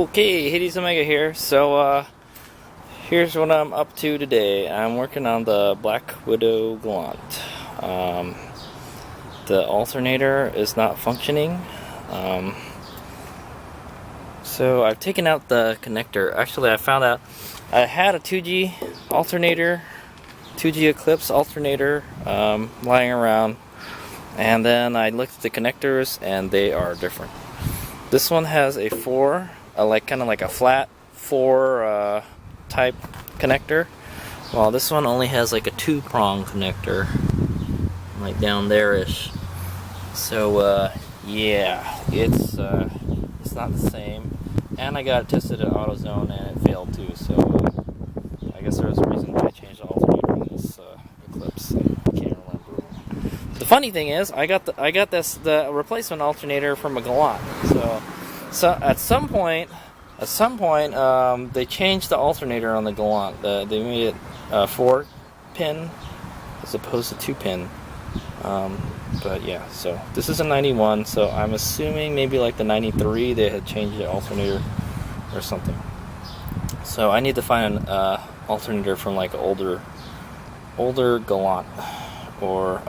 Okay, Hades Omega here. So, here's what I'm up to today. I'm working on the Black Widow Galant. The alternator is not functioning. So I've taken out the connector. Actually, I found out I had a 2G alternator, 2G Eclipse alternator lying around, and then I looked at the connectors and they are different. This one has a 4, kind of like a flat 4 type connector, while this one only has like a 2-prong connector, like down there-ish. So yeah, it's not the same. And I got it tested at AutoZone and it failed too. So I guess there's a reason why I changed the alternator on this Eclipse. I can't remember. The funny thing is, I got the replacement alternator from a Galant. So at some point, they changed the alternator on the Galant. They made it 4-pin as opposed to 2-pin. But yeah, so this is a 91, so I'm assuming maybe like the 93 they had changed the alternator or something. So I need to find an alternator from like older Galant, or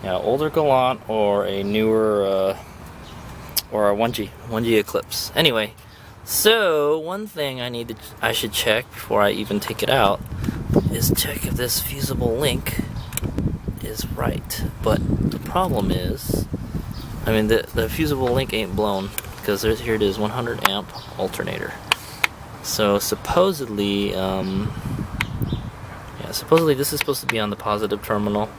older Galant, or a newer or a 1G Eclipse. Anyway, so one thing I should check before I even take it out is check if this fusible link is right. But the problem is, I mean, the fusible link ain't blown, because here it is, 100 amp alternator. So supposedly, supposedly this is supposed to be on the positive terminal,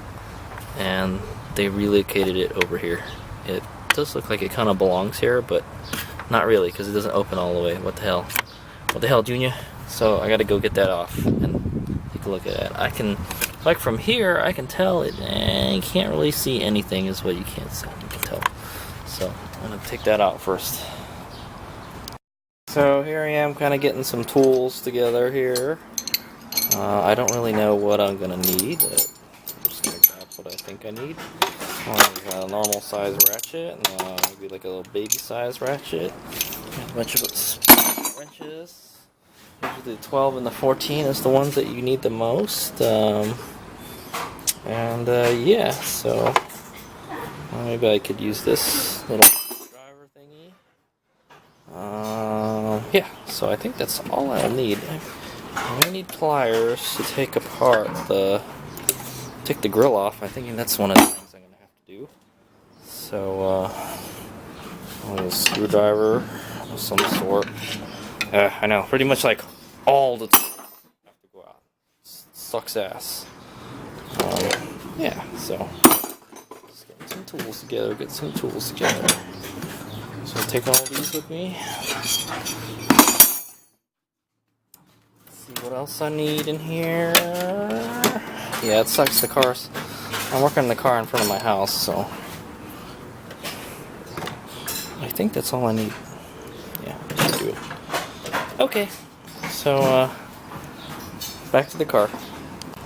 and they relocated it over here. It does look like it kind of belongs here, but not really, because it doesn't open all the way. What the hell, Junior? So I got to go get that off and take a look at it. I can, like from here, I can tell it. You can't really see anything, is what you can't see. You can tell. So I'm gonna take that out first. So here I am, kind of getting some tools together here. I don't really know what I'm gonna need. I'm just gonna grab what I think I need. A normal size ratchet, and maybe like a little baby size ratchet. And a bunch of wrenches. Usually the 12 and the 14 is the ones that you need the most. Yeah, so maybe I could use this little driver thingy. Yeah, so I think that's all I'll need. I'm gonna need pliers to take apart take the grill off. I think that's one of the things I'm gonna have to do. So a little screwdriver of some sort. I know, pretty much like all the tools have to go out. Sucks ass. Yeah, so just get some tools together. So I'll take all these with me. See what else I need in here. Yeah, it sucks. I'm working on the car in front of my house, so I think that's all I need. Yeah, I should do it. Okay, so back to the car.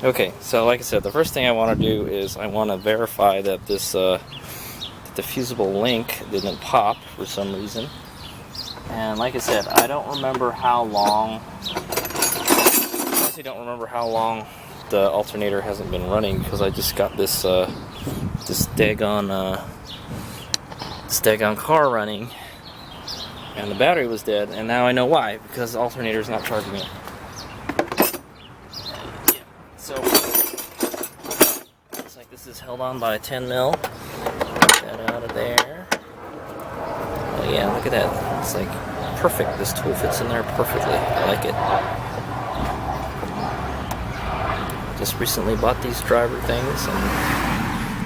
Okay, so like I said, the first thing I want to do is I want to verify that that the fusible link didn't pop for some reason. And like I said, I don't remember how long. I honestly don't remember how long the alternator hasn't been running, because I just got this daggone car running, and the battery was dead, and now I know why, because the alternator is not charging it. Yeah, so looks like this is held on by a 10 mil. Get that out of there. Oh yeah, look at that. It's like perfect. This tool fits in there perfectly. I like it. Just recently bought these driver things, and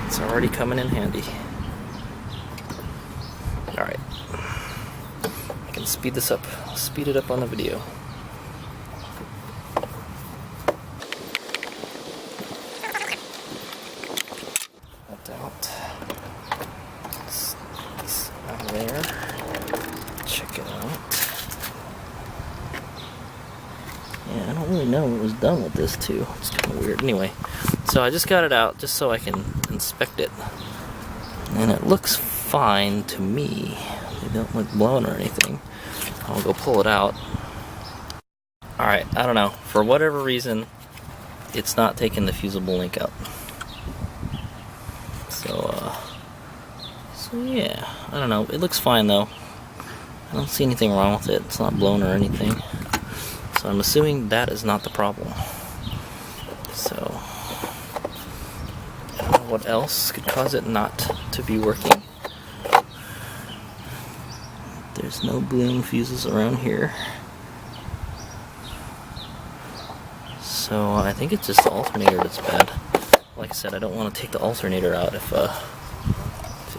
it's already coming in handy. Alright. I can speed it up on the video. That out. This out of there. Check it out. Yeah, I don't really know what was done with this too. It's kind of weird. Anyway, so I just got it out just so I can inspect it. And it looks fine to me. They don't look blown or anything. I'll go pull it out. Alright, I don't know. For whatever reason, it's not taking the fusible link out. So yeah, I don't know. It looks fine though. I don't see anything wrong with it. It's not blown or anything. So I'm assuming that is not the problem. So, I don't know what else could cause it not to be working. There's no bloom fuses around here. So I think it's just the alternator that's bad. Like I said, I don't want to take the alternator out if it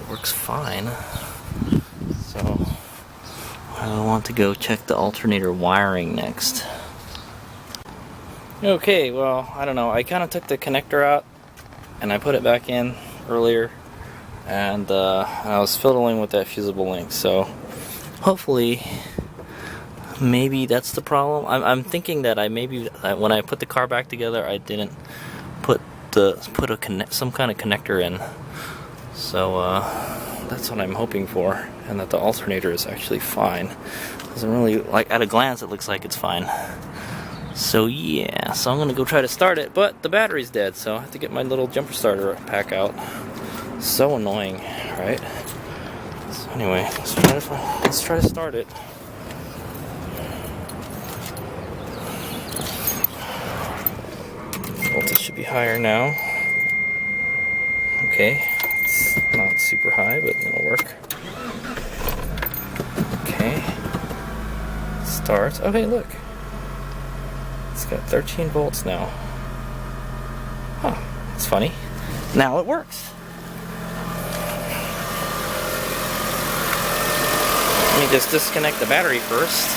works fine. So I want to go check the alternator wiring next. Okay, well, I don't know. I kind of took the connector out and I put it back in earlier, and I was fiddling with that fusible link. So hopefully, maybe that's the problem. I'm thinking that when I put the car back together, I didn't put some kind of connector in. So that's what I'm hoping for, and that the alternator is actually fine. Doesn't really, like, at a glance, it looks like it's fine. So yeah, so I'm gonna go try to start it, but the battery's dead, so I have to get my little jumper starter pack out. So annoying, right? So anyway, let's try to start it. Voltage should be higher now. Okay, it's not super high, but it'll work. Okay, start. Okay, look. It's got 13 volts now. Huh, that's funny. Now it works. Let me just disconnect the battery first.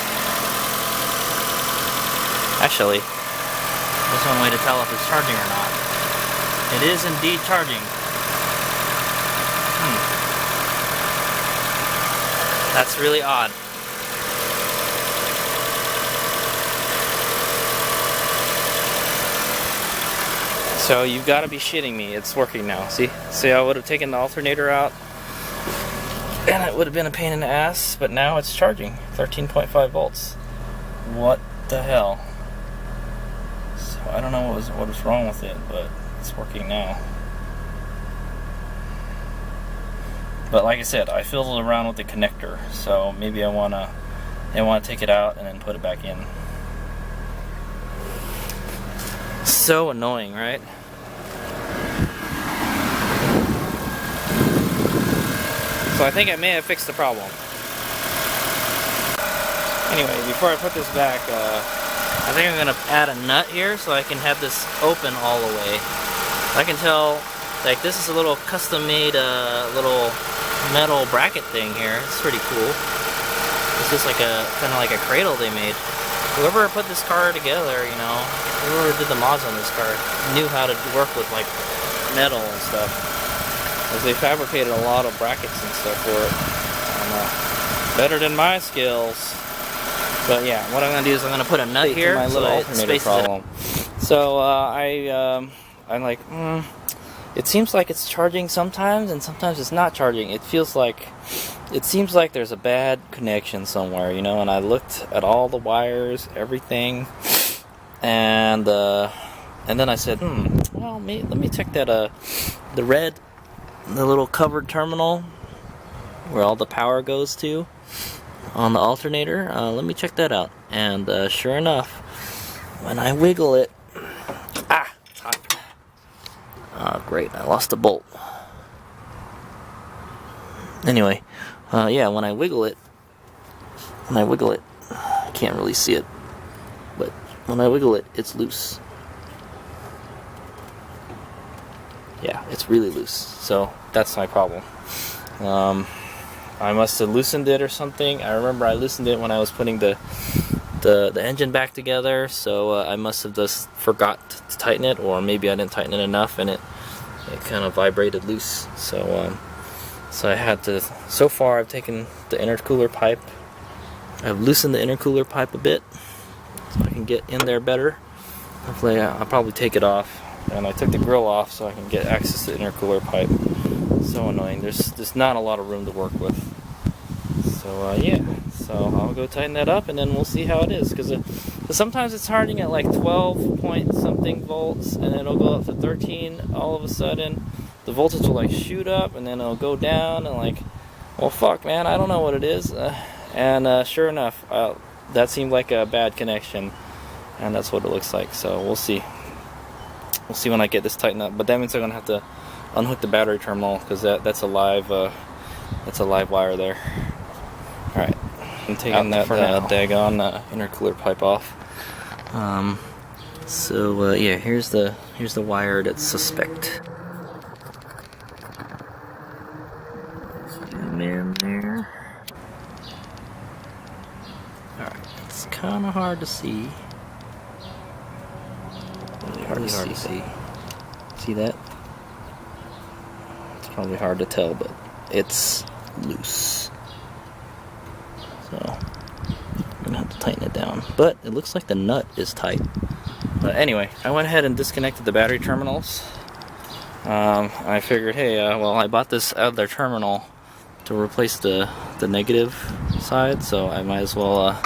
Actually, there's one way to tell if it's charging or not. It is indeed charging. That's really odd. So you've got to be shitting me. It's working now. See I would have taken the alternator out and it would have been a pain in the ass, but now it's charging 13.5 volts. What the hell? So I don't know what was wrong with it, but it's working now. But like I said, I fiddled around with the connector, so maybe I wanna take it out and then put it back in. So annoying, right? So I think I may have fixed the problem. Anyway, before I put this back, I think I'm gonna add a nut here so I can have this open all the way. I can tell, like, this is a little custom-made little metal bracket thing here. It's pretty cool. It's just like kind of like a cradle they made. Whoever put this car together, you know, whoever did the mods on this car knew how to work with, like, metal and stuff. Because they fabricated a lot of brackets and stuff for it. I don't know. Better than my skills. But yeah, what I'm gonna do is I'm gonna put a nut here. My little alternator problem. So I'm like, it seems like it's charging sometimes, and sometimes it's not charging. It seems like there's a bad connection somewhere, you know. And I looked at all the wires, everything, and then I said, well, let me check that the little covered terminal where all the power goes to on the alternator. Let me check that out. And sure enough, when I wiggle it, it's hot. Great, I lost a bolt. Anyway, yeah, when I wiggle it, I can't really see it, but when I wiggle it, it's loose. Yeah, it's really loose. So that's my problem. I must have loosened it or something. I remember I loosened it when I was putting the engine back together, so I must have just forgot to tighten it, or maybe I didn't tighten it enough and it kind of vibrated loose. So I had to, so far I've taken the intercooler pipe, I've loosened the intercooler pipe a bit so I can get in there better. Hopefully I'll probably take it off, and I took the grill off so I can get access to the intercooler pipe. So annoying. There's not a lot of room to work with. So yeah, So I'll go tighten that up and then we'll see how it is, because sometimes it's charging at like 12 point something volts and then it'll go up to 13 all of a sudden. The voltage will like shoot up and then it'll go down and like, well fuck man, I don't know what it is. And sure enough, that seemed like a bad connection, and that's what it looks like. So we'll see. We'll see when I get this tightened up. But that means I'm gonna have to unhook the battery terminal, because that's a live wire there. All right, I'm taking that daggone intercooler pipe off. Yeah, here's the wire that's suspect. Zoom in there. Alright, it's kind of hard to see. Really hard to see. See that? It's probably hard to tell, but it's loose. So, I'm gonna have to tighten it down. But it looks like the nut is tight. But anyway, I went ahead and disconnected the battery terminals. I figured, hey, well, I bought this out of their terminal to replace the negative side, so I might as well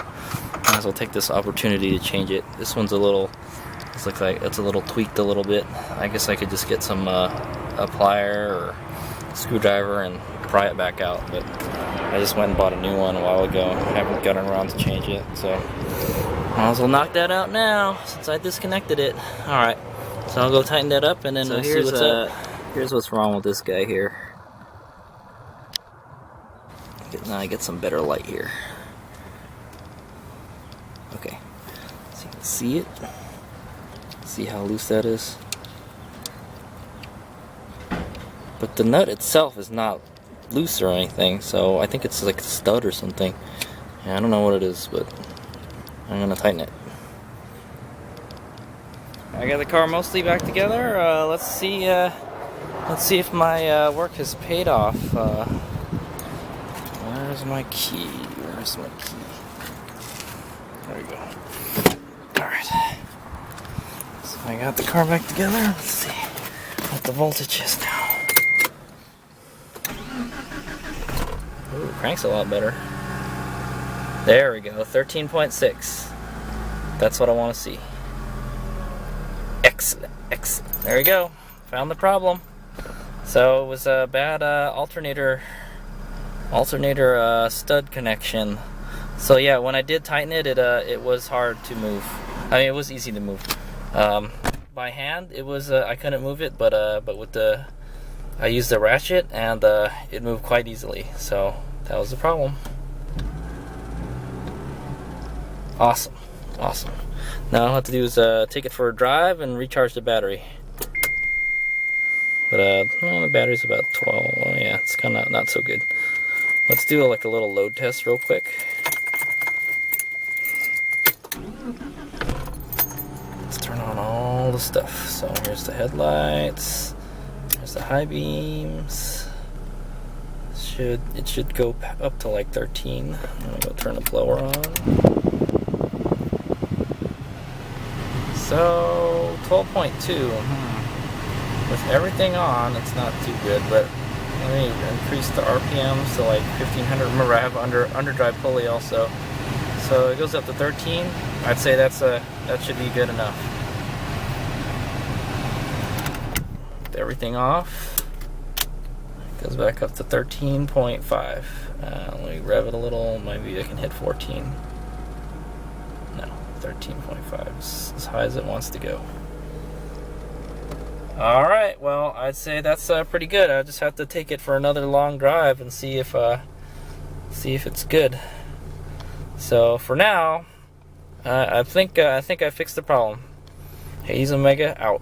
take this opportunity to change it. This one's it looks like it's a little tweaked a little bit. I guess I could just get some a plier or a screwdriver and pry it back out, but I just went and bought a new one a while ago. I haven't gotten around to change it, so might as well knock that out now since I disconnected it. Alright, so I'll go tighten that up and then we'll see what's up. Here's what's wrong with this guy here. Now I get some better light here. Okay, so you can see it. See how loose that is? But the nut itself is not loose or anything, so I think it's like a stud or something. Yeah, I don't know what it is, but I'm gonna tighten it. I got the car mostly back together. Let's see if my work has paid off. Where's my key? Where's my key? There we go. Alright. So I got the car back together. Let's see what the voltage is now. Ooh, crank's a lot better. There we go, 13.6. That's what I want to see. Excellent, excellent. There we go. Found the problem. So it was a bad alternator stud connection. So yeah, when I did tighten it, it was hard to move. I mean, it was easy to move. By hand, it was I couldn't move it, but with I used the ratchet and it moved quite easily. So that was the problem. Awesome, awesome. Now all I have to do is take it for a drive and recharge the battery. But well, the battery's about 12. Oh yeah, it's kind of not so good. Let's do like a little load test real quick. Let's turn on all the stuff. So here's the headlights. There's the high beams. It should go up to like 13. I'm gonna go turn the blower on. So 12.2. With everything on, it's not too good, but let me increase the RPMs to like 1500. Remember, I have underdrive pulley also, so it goes up to 13. I'd say that should be good enough. With everything off, it goes back up to 13.5. Let me rev it a little. Maybe I can hit 14. No, 13.5 is as high as it wants to go. Alright, well, I'd say that's pretty good. I just have to take it for another long drive and see if it's good. So for now, I think I fixed the problem. Hayes Omega out.